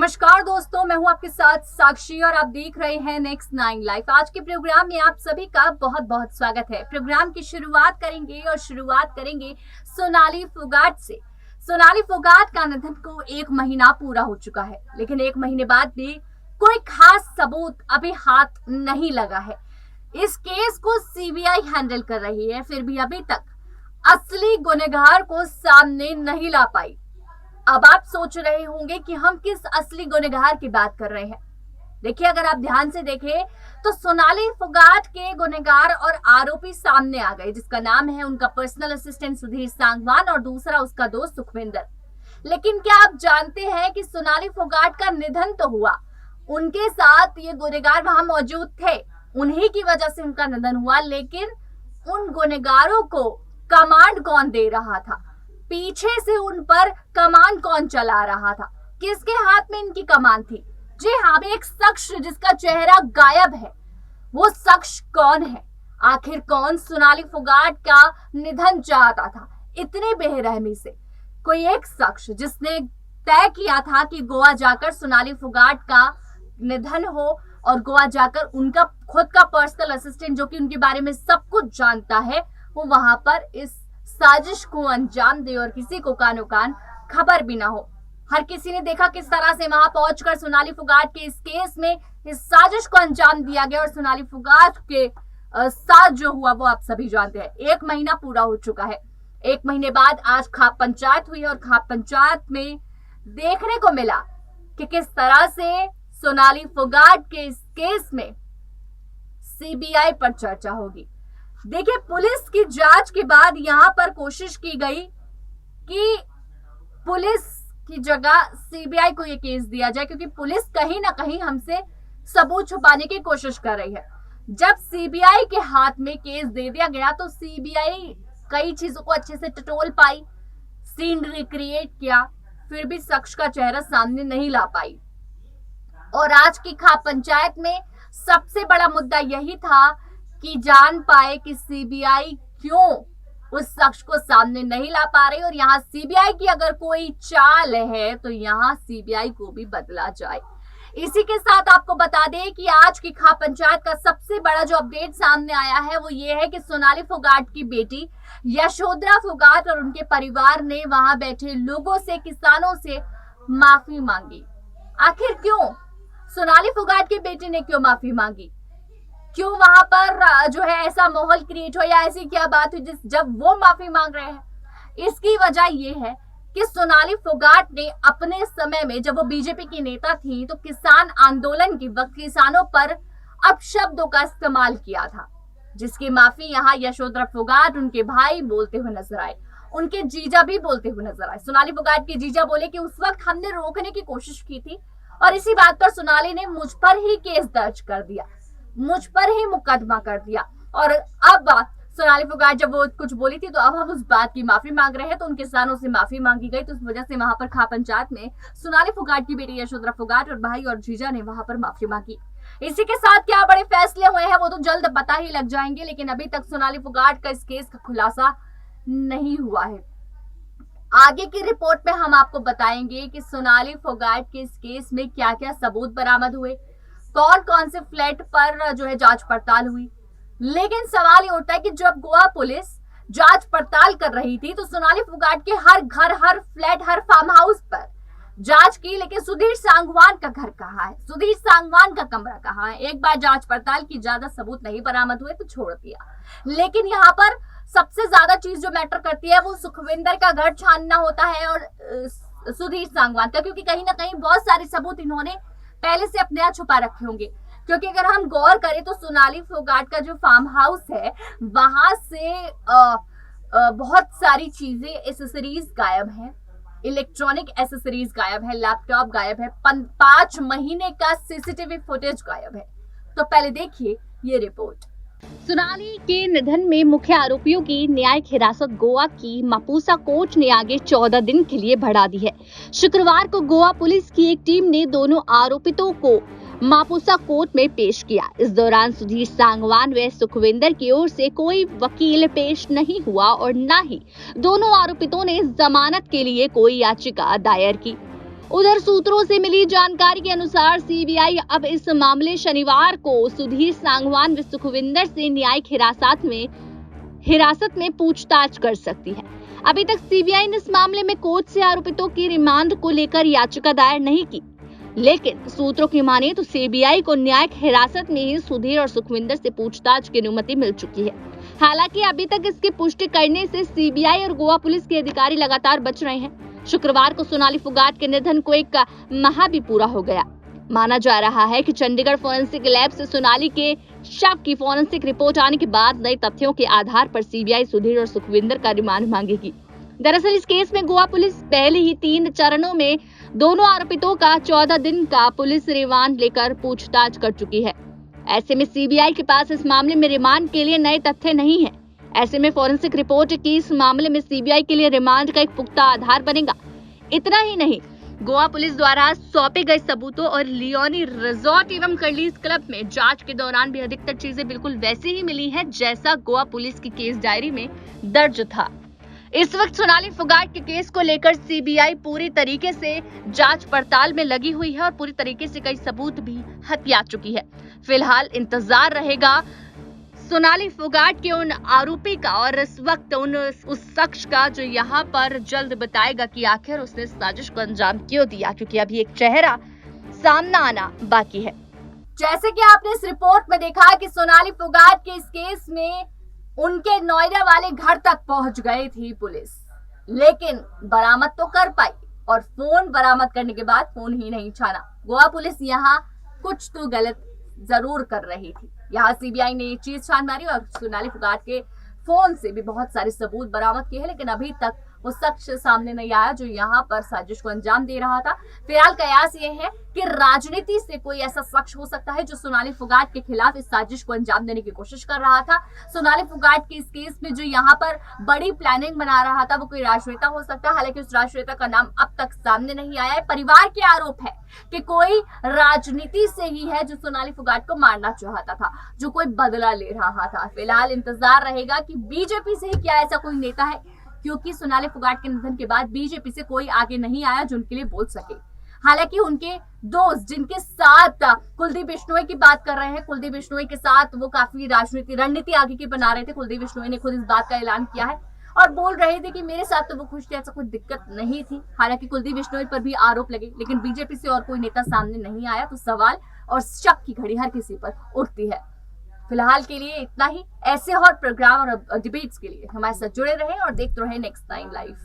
नमस्कार दोस्तों, मैं हूं आपके साथ साक्षी और आप देख रहे हैं नेक्स्ट 9 लाइफ। आज के प्रोग्राम में आप सभी का बहुत बहुत स्वागत है। प्रोग्राम की शुरुआत करेंगे सोनाली फोगाट से। सोनाली फोगाट का निधन को 1 महीना पूरा हो चुका है, लेकिन 1 महीने बाद भी कोई खास सबूत अभी हाथ नहीं लगा है। इस केस को सीबीआई हैंडल कर रही है, फिर भी अभी तक असली गुनहगार को सामने नहीं ला पाई। अब आप सोच रहे होंगे कि हम किस असली गुनहगार की बात कर रहे हैं। देखिए, अगर आप ध्यान से देखें तो सोनाली फोगाट के गुनहगार और आरोपी सामने आ गए, जिसका नाम है उनका पर्सनल असिस्टेंट सुधीर सांगवान और दूसरा उसका दोस्त सुखविंदर। लेकिन क्या आप जानते हैं कि सोनाली फोगाट का निधन तो हुआ, उनके साथ ये गुनहगार वहां मौजूद थे, उन्हीं की वजह से उनका निधन हुआ। लेकिन उन गुनहगारों को कमांड कौन दे रहा था, पीछे से उन पर कमान कौन चला रहा था, किसके हाथ में इनकी कमान थी? जी हाँ, एक शख्स जिसका चेहरा गायब है। वो शख्स कौन है? आखिर कौन सोनाली फोगाट का निधन चाहता था इतनी बेरहमी से? कोई एक शख्स जिसने तय किया था कि गोवा जाकर सोनाली फोगाट का निधन हो और गोवा जाकर उनका खुद का पर्सनल असिस्टेंट, जो कि उनके बारे में सब कुछ जानता है, वो वहां पर इस साजिश को अंजाम दे और किसी को कानो कान खबर भी ना हो। हर किसी ने देखा किस तरह से वहां पहुंचकर सोनाली फोगाट के इस केस में इस साजिश को अंजाम दिया गया और सोनाली फोगाट के साथ जो हुआ वो आप सभी जानते हैं। 1 महीना पूरा हो चुका है। 1 महीने बाद आज खाप पंचायत हुई और खाप पंचायत में देखने को मिला कि किस तरह से सोनाली फोगाट के इस केस में सीबीआई पर चर्चा होगी। देखिए, पुलिस की जांच के बाद यहां पर कोशिश की गई कि पुलिस की जगह सीबीआई को यह केस दिया जाए, क्योंकि पुलिस कहीं ना कहीं हमसे सबूत छुपाने की कोशिश कर रही है। जब सीबीआई के हाथ में केस दे दिया गया तो सीबीआई कई चीजों को अच्छे से टटोल पाई, सीन रिक्रिएट किया, फिर भी शख्स का चेहरा सामने नहीं ला पाई। और आज की खाप पंचायत में सबसे बड़ा मुद्दा यही था कि जान पाए कि सीबीआई क्यों उस शख्स को सामने नहीं ला पा रही, और यहाँ सीबीआई की अगर कोई चाल है तो यहाँ सीबीआई को भी बदला जाए। इसी के साथ आपको बता दें कि आज की खाप पंचायत का सबसे बड़ा जो अपडेट सामने आया है वो ये है कि सोनाली फोगाट की बेटी यशोधरा फोगाट और उनके परिवार ने वहां बैठे लोगों से, किसानों से माफी मांगी। आखिर क्यों सोनाली फोगाट की बेटी ने क्यों माफी मांगी? क्यों वहां पर जो है ऐसा माहौल क्रिएट हो, या ऐसी क्या बात हुई जब वो माफी मांग रहे हैं? इसकी वजह ये है कि सोनाली फोगाट ने अपने समय में, जब वो बीजेपी की नेता थी, तो किसान आंदोलन के वक्त किसानों पर अपशब्दों का इस्तेमाल किया था, जिसकी माफी यहाँ यशोधरा फोगाट, उनके भाई बोलते हुए नजर आए, उनके जीजा भी बोलते हुए नजर आए। सोनाली फोगाट के जीजा बोले कि उस वक्त हमने रोकने की कोशिश की थी और इसी बात पर सोनाली ने मुझ पर ही केस दर्ज कर दिया, मुझ पर ही मुकदमा कर दिया। और अब सोनाली फोगाट जब वो कुछ बोली थी तो अब हम उस बात की माफी मांग रहे हैं, तो उन किसानों से माफी मांगी गई। तो उस वजह से वहां पर खाप पंचायत में सोनाली फोगाट की बेटी यशोधरा फोगाट और भाई और जीजा ने वहां पर माफी मांगी। इसी के साथ क्या बड़े फैसले हुए हैं वो तो जल्द पता ही लग जाएंगे, लेकिन अभी तक सोनाली फोगाट का इस केस का खुलासा नहीं हुआ है। आगे की रिपोर्ट में हम आपको बताएंगे कि सोनाली फोगाट के इस केस में क्या क्या सबूत बरामद हुए, कौन कौन से फ्लैट पर जो है जांच पड़ताल हुई। लेकिन सवाल ये उठता है कि जब गोवा पुलिस जांच पड़ताल कर रही थी तो सोनाली फोगाट के हर घर, हर फ्लैट, हर फार्म हाउस पर जांच की, लेकिन सुधीर सांगवान का घर कहाँ है, सुधीर सांगवान का कमरा कहाँ है? एक बार जांच पड़ताल की, ज्यादा सबूत नहीं बरामद हुए तो छोड़ दिया। लेकिन यहाँ पर सबसे ज्यादा चीज जो मैटर करती है वो सुखविंदर का घर छानना होता है और सुधीर सांगवान का, क्योंकि कहीं ना कहीं बहुत सारे सबूत इन्होंने पहले से अपने यहाँ छुपा रखे होंगे। क्योंकि अगर हम गौर करें तो सोनाली फोगाट का जो फार्म हाउस है वहां से बहुत सारी चीजें, एसेसरीज गायब हैं, इलेक्ट्रॉनिक एसेसरीज गायब है, लैपटॉप गायब है, 5 महीने का सीसीटीवी फुटेज गायब है। तो पहले देखिए ये रिपोर्ट। सोनाली के निधन में मुख्य आरोपियों की न्यायिक हिरासत गोवा की मापुसा कोर्ट ने आगे 14 दिन के लिए बढ़ा दी है। शुक्रवार को गोवा पुलिस की एक टीम ने दोनों आरोपितों को मापुसा कोर्ट में पेश किया। इस दौरान सुधीर सांगवान व सुखविंदर की ओर से कोई वकील पेश नहीं हुआ और न ही दोनों आरोपितों ने जमानत के लिए कोई याचिका दायर की। उधर सूत्रों से मिली जानकारी के अनुसार सीबीआई अब इस मामले शनिवार को सुधीर सांगवान व सुखविंदर से न्यायिक हिरासत में पूछताछ कर सकती है। अभी तक सीबीआई ने इस मामले में कोर्ट से आरोपितों की रिमांड को लेकर याचिका दायर नहीं की, लेकिन सूत्रों की माने तो सीबीआई को न्यायिक हिरासत में ही सुधीर और सुखविंदर से पूछताछ की अनुमति मिल चुकी है। हालांकि अभी तक इसकी पुष्टि करने से सीबीआई और गोवा पुलिस के अधिकारी लगातार बच रहे हैं। शुक्रवार को सोनाली फोगाट के निधन को एक माह भी पूरा हो गया। माना जा रहा है कि चंडीगढ़ फोरेंसिक लैब से सोनाली के शव की फोरेंसिक रिपोर्ट आने के बाद नए तथ्यों के आधार पर सीबीआई सुधीर और सुखविंदर का रिमांड मांगेगी। दरअसल इस केस में गोवा पुलिस पहले ही 3 चरणों में दोनों आरोपितों का 14 दिन का पुलिस रिमांड लेकर पूछताछ कर चुकी है। ऐसे में सीबीआई के पास इस मामले में रिमांड के लिए नए तथ्य नहीं है। ऐसे में फोरेंसिक रिपोर्ट की इस मामले में सीबीआई के लिए रिमांड का एक पुख्ता आधार बनेगा। इतना ही नहीं, गोवा पुलिस द्वारा सौंपे गए सबूतों और लियोनी रिजॉर्ट एवं कर्लीज क्लब में जांच के दौरान भी अधिकतर चीजें बिल्कुल वैसी ही मिली हैं जैसा गोवा पुलिस की केस डायरी में दर्ज था। इस वक्त सोनाली फोगाट के केस को लेकर सीबीआई पूरी तरीके से जांच पड़ताल में लगी हुई है और पूरी तरीके से कई सबूत भी हथिया चुकी है। फिलहाल इंतजार रहेगा सोनाली फोगाट के उन आरोपी का और इस वक्त उस शख्स का जो यहाँ पर जल्द बताएगा कि आखिर उसने साजिश को अंजाम क्यों दिया, क्योंकि अभी एक चेहरा सामने आना बाकी है। जैसे कि आपने इस रिपोर्ट में देखा कि सोनाली फोगाट के इस केस में उनके नोएडा वाले घर तक पहुंच गई थी पुलिस, लेकिन बरामद तो कर पाई और फोन बरामद करने के बाद फोन ही नहीं छाना। गोवा पुलिस यहाँ कुछ तो गलत जरूर कर रही थी। यहाँ सीबीआई ने ये चीज छान मारी और सोनाली फोगाट के फोन से भी बहुत सारे सबूत बरामद किए हैं, लेकिन अभी तक वो शख्स सामने नहीं आया जो यहाँ पर साजिश को अंजाम दे रहा था। फिलहाल कयास ये है कि राजनीति से कोई ऐसा शख्स हो सकता है जो सोनाली फोगाट के खिलाफ इस साजिश को अंजाम देने की कोशिश कर रहा था। सोनाली फोगाट के इस केस में जो यहाँ पर बड़ी प्लानिंग बना रहा था वो कोई राजनेता हो सकता है। हालांकि उस राजनेता का नाम अब तक सामने नहीं आया है। परिवार के आरोप है कि कोई राजनीति से ही है जो सोनाली फोगाट को मारना चाहता था, जो कोई बदला ले रहा था। फिलहाल इंतजार रहेगा कि बीजेपी से ही क्या ऐसा कोई नेता है, क्योंकि सोनाली फोगाट के निधन के बाद बीजेपी से कोई आगे नहीं आया जो उनके लिए बोल सके। हालांकि उनके दोस्त जिनके साथ कुलदीप बिश्नोई की बात कर रहे हैं, कुलदीप बिश्नोई के साथ वो काफी रणनीति आगे की बना रहे थे। कुलदीप बिश्नोई ने खुद इस बात का ऐलान किया है और बोल रहे थे कि मेरे साथ तो वो खुश थे, ऐसा कोई दिक्कत नहीं थी। हालांकि कुलदीप बिश्नोई पर भी आरोप लगे, लेकिन बीजेपी से और कोई नेता सामने नहीं आया, तो सवाल और शक की घड़ी हर किसी पर उठती है। फिलहाल के लिए इतना ही। ऐसे और प्रोग्राम और डिबेट्स के लिए हमारे साथ जुड़े रहें और देखते रहें नेक्स्ट 9 लाइव।